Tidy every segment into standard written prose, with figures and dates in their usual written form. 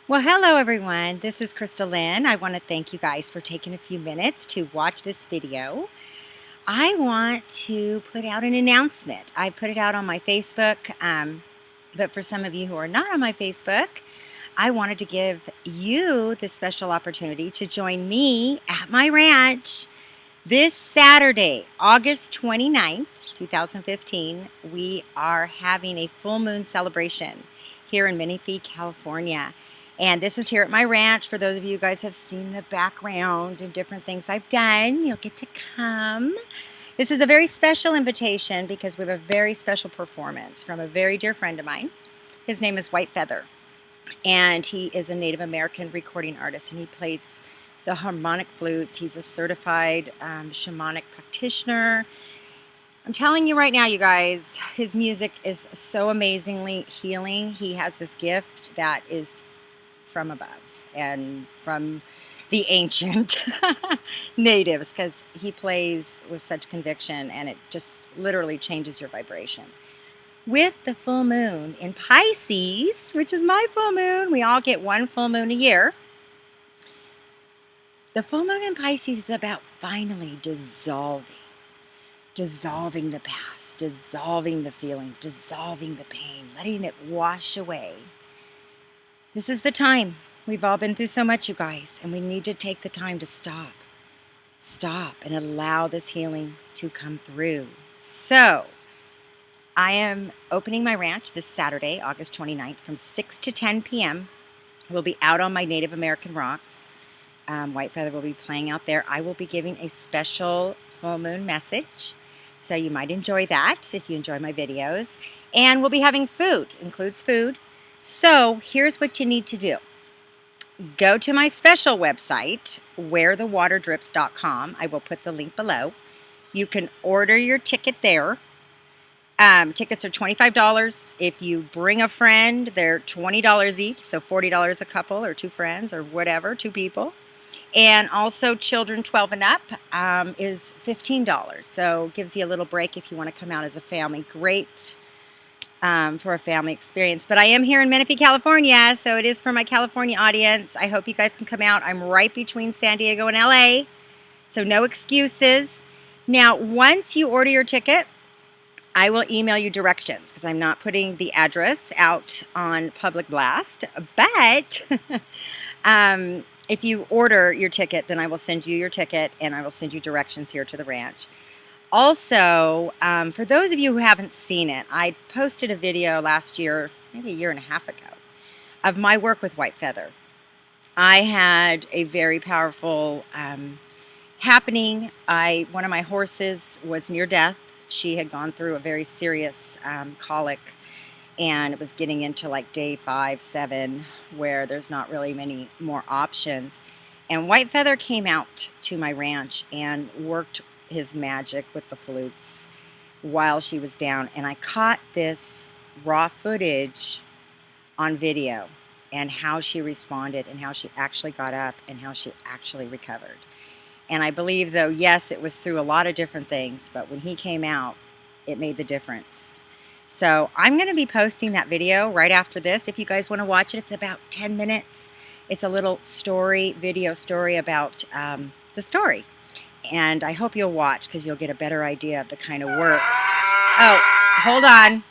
Well, hello everyone. This is Chrystal Lynn. I want to thank you guys for taking a few minutes to watch this video. I want to put out an announcement. I put it out on my Facebook, but for some of you who are not on my Facebook, I wanted to give you this special opportunity to join me at my ranch this Saturday, August 29th, 2015. We are having a full moon celebration here in Menifee, California. And this is here at my ranch. For those of you guys have seen the background and different things I've done, you'll get to come. This is a very special invitation because we have a very special performance from a very dear friend of mine. His name is White Feather, and he is a Native American recording artist, and he plays the harmonic flutes. He's a certified shamanic practitioner. I'm telling you right now, you guys, his music is so amazingly healing. He has this gift that is from above and from the ancient natives, because he plays with such conviction and it just literally changes your vibration. With the full moon in Pisces, which is my full moon, we all get one full moon a year. The full moon in Pisces is about finally dissolving the past, dissolving the feelings, dissolving the pain, letting it wash away. This is the time. We've all been through so much, you guys, and we need to take the time to stop and allow this healing to come through. So I am opening my ranch this Saturday, August 29th, from 6 to 10 p.m. We'll be out on my Native American rocks. White Feather will be playing out there. I will be giving a special full moon message, so you might enjoy that if you enjoy my videos. And we'll be having food, includes food. So here's what you need to do. Go to my special website, wherethewaterdrips.com. I will put the link below. You can order your ticket there. Tickets are $25. If you bring a friend, they're $20 each, so $40 a couple, or two friends, or whatever, two people. And also children 12 and up is $15. So it gives you a little break if you want to come out as a family. Great for a family experience. But I am here in Menifee, California, so it is for my California audience. I hope you guys can come out. I'm right between San Diego and LA, so no excuses. Now, once you order your ticket, I will email you directions, because I'm not putting the address out on public blast. But if you order your ticket, then I will send you your ticket, and I will send you directions here to the ranch. Also, for those of you who haven't seen it, I posted a video last year, maybe a year and a half ago, of my work with White Feather. I had a very powerful happening. One of my horses was near death. She had gone through a very serious colic, and it was getting into like day 5, 7, where there's not really many more options. And White Feather came out to my ranch and worked his magic with the flutes while she was down, and I caught this raw footage on video, and how she responded, and how she actually got up, and how she actually recovered. And I believe, though, yes, it was through a lot of different things, but when he came out, it made the difference. So I'm going to be posting that video right after this. If you guys want to watch it, it's about 10 minutes. It's a little video story about the story. And I hope you'll watch, because you'll get a better idea of the kind of work. Oh, hold on.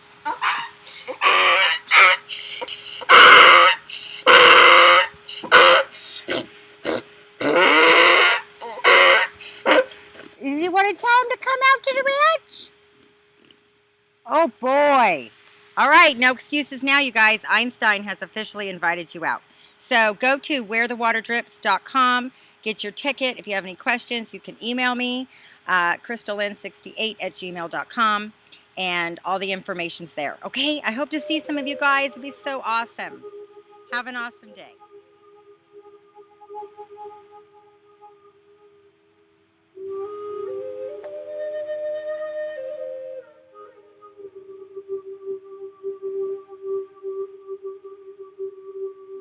Does he want to tell him to come out to the ranch? Oh, boy. All right, no excuses now, you guys. Einstein has officially invited you out. So go to wherethewaterdrips.com. Get your ticket. If you have any questions, you can email me, crystallyn68@gmail.com, and all the information's there. Okay? I hope to see some of you guys. It'd be so awesome. Have an awesome day.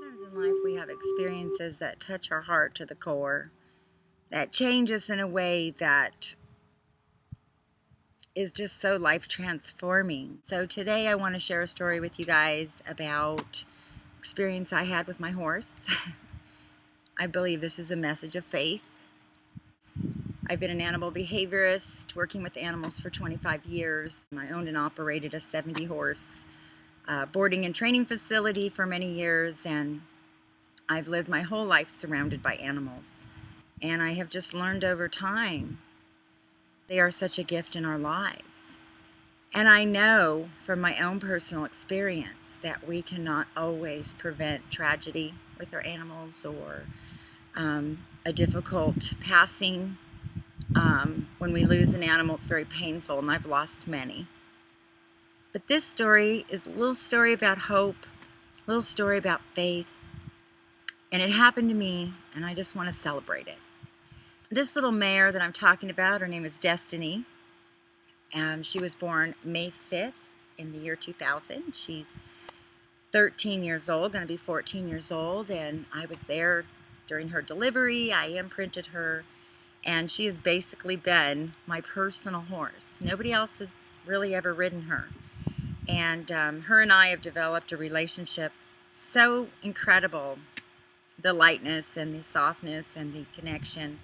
Sometimes in life we have experiences that touch our heart to the core, that change us in a way that is just so life transforming. So today I want to share a story with you guys about experience I had with my horse. I believe this is a message of faith. I've been an animal behaviorist, working with animals for 25 years. I owned and operated a 70-horse boarding and training facility for many years, and I've lived my whole life surrounded by animals. And I have just learned over time they are such a gift in our lives. And I know from my own personal experience that we cannot always prevent tragedy with our animals, or a difficult passing. When we lose an animal, it's very painful, and I've lost many. But this story is a little story about hope, a little story about faith, and it happened to me, and I just want to celebrate it. This little mare that I'm talking about, her name is Destiny, and she was born May 5th in the year 2000. She's 13 years old, going to be 14 years old, and I was there during her delivery. I imprinted her, and she has basically been my personal horse. Nobody else has really ever ridden her. And her and I have developed a relationship so incredible. The lightness and the softness and the connection.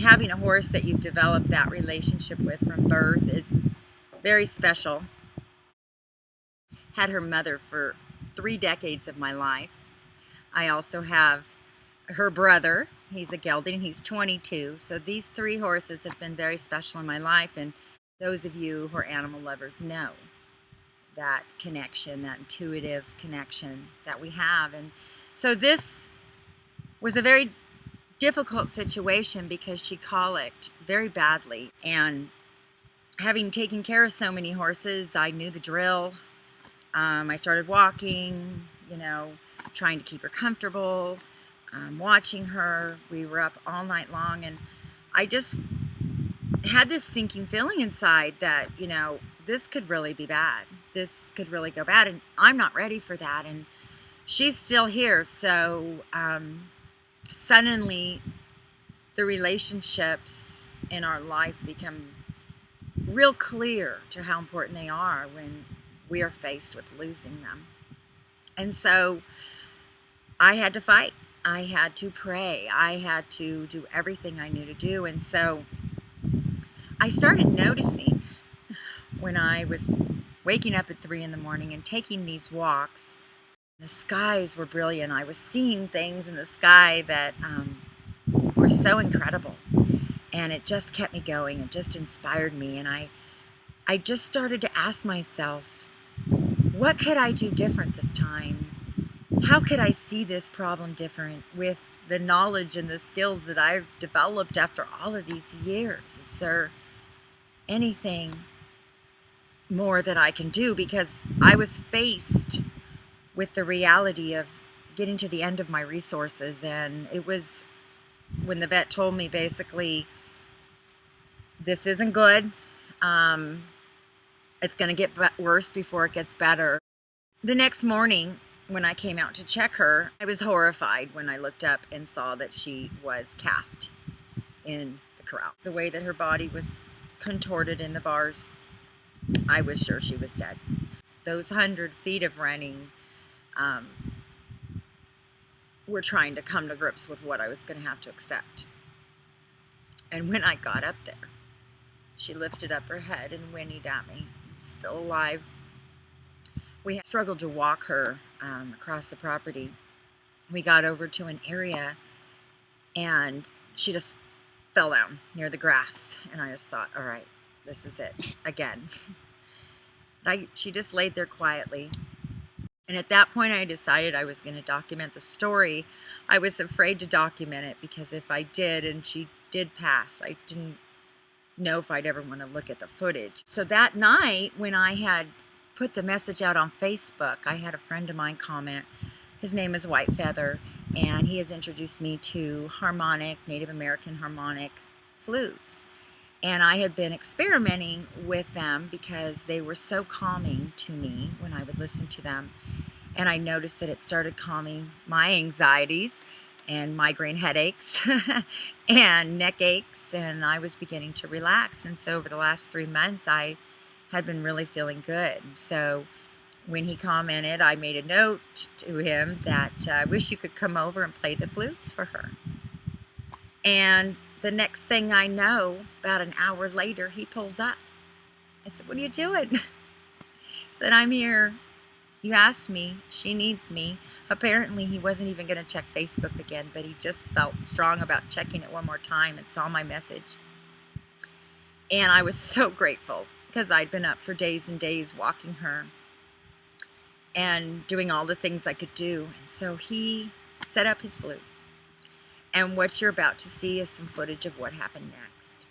Having a horse that you've developed that relationship with from birth is very special. Had her mother for 3 decades of my life. I also have her brother. He's a gelding. He's 22. So these 3 horses have been very special in my life, and those of you who are animal lovers know that connection, that intuitive connection that we have. And so this was a very difficult situation because she colicked very badly, and having taken care of so many horses, I knew the drill. I started walking, trying to keep her comfortable, watching her. We were up all night long, and I just had this sinking feeling inside that, this could really be bad. This could really go bad, and I'm not ready for that. And she's still here. So suddenly the relationships in our life become real clear to how important they are when we are faced with losing them. And so I had to fight. I had to pray. I had to do everything I knew to do. And so I started noticing when I was waking up at 3 in the morning and taking these walks, the skies were brilliant. I was seeing things in the sky that were so incredible. And it just kept me going. It just inspired me. And I just started to ask myself, what could I do different this time? How could I see this problem different with the knowledge and the skills that I've developed after all of these years? Is there anything more that I can do? Because I was faced with the reality of getting to the end of my resources, and it was when the vet told me basically, this isn't good. It's going to get worse before it gets better. The next morning, when I came out to check her, I was horrified when I looked up and saw that she was cast in the corral. The way that her body was contorted in the bars, I was sure she was dead. Those 100 feet of running were trying to come to grips with what I was going to have to accept. And when I got up there, she lifted up her head and whinnied at me. Still alive. We had struggled to walk her across the property. We got over to an area, and she just fell down near the grass. And I just thought, all right, this is it again. She just laid there quietly. And at that point, I decided I was going to document the story. I was afraid to document it because if I did, and she did pass, I didn't know if I'd ever want to look at the footage. So that night, when I had put the message out on Facebook, I had a friend of mine comment. His name is White Feather, and he has introduced me to harmonic, Native American harmonic flutes. And I had been experimenting with them because they were so calming to me when I would listen to them. And I noticed that it started calming my anxieties and migraine headaches and neck aches, and I was beginning to relax. And so over the last 3 months, I had been really feeling good. So when he commented, I made a note to him that I wish you could come over and play the flutes for her. And the next thing I know, about an hour later, he pulls up. I said, what are you doing? He said, I'm here. You asked me. She needs me. Apparently, he wasn't even going to check Facebook again, but he just felt strong about checking it one more time and saw my message. And I was so grateful because I'd been up for days and days walking her and doing all the things I could do. And so he set up his flute. And what you're about to see is some footage of what happened next.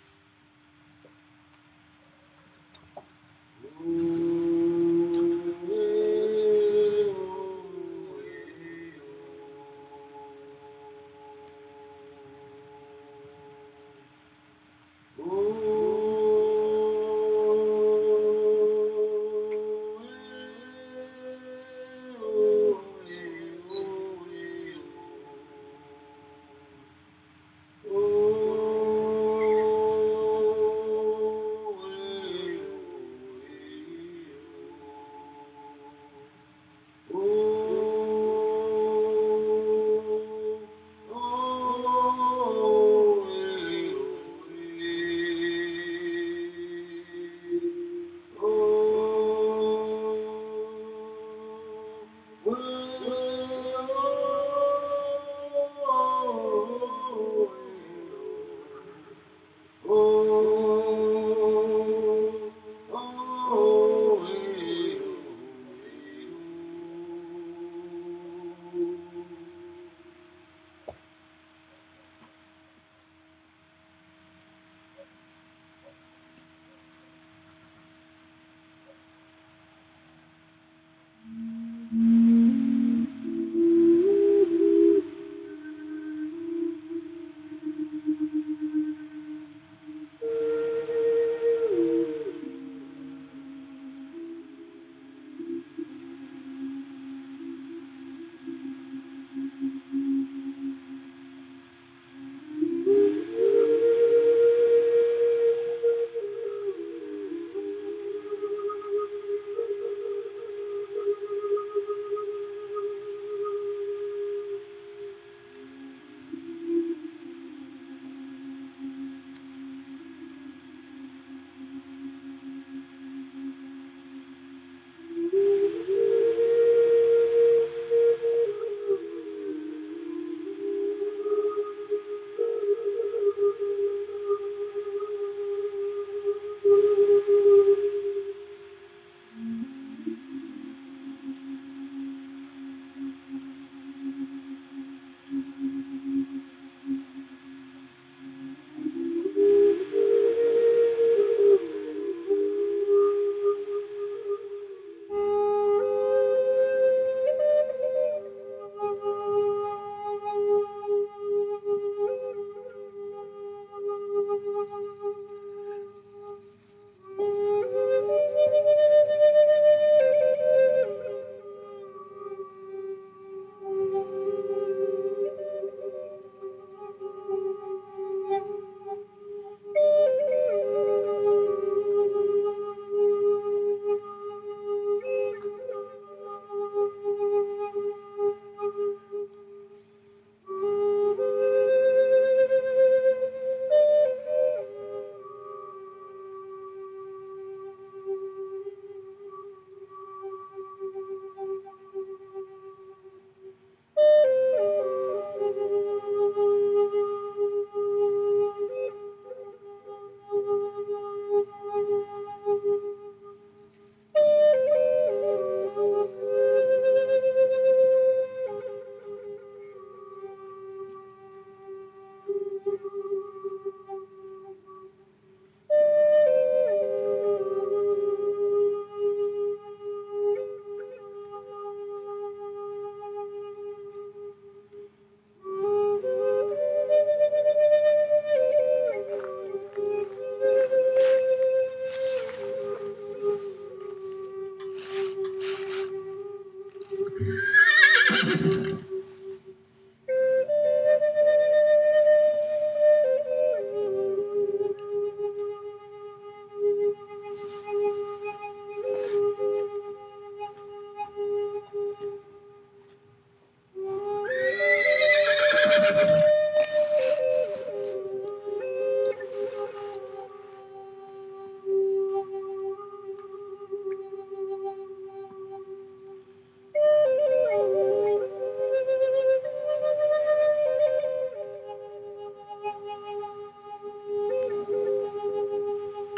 I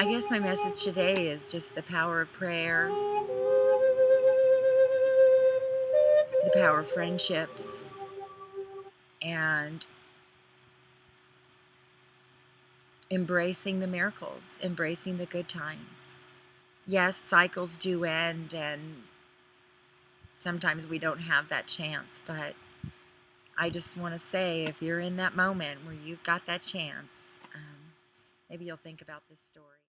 guess my message today is just the power of prayer, the power of friendships, and embracing the miracles, embracing the good times. Yes, cycles do end, and sometimes we don't have that chance, but I just want to say, if you're in that moment where you've got that chance, maybe you'll think about this story.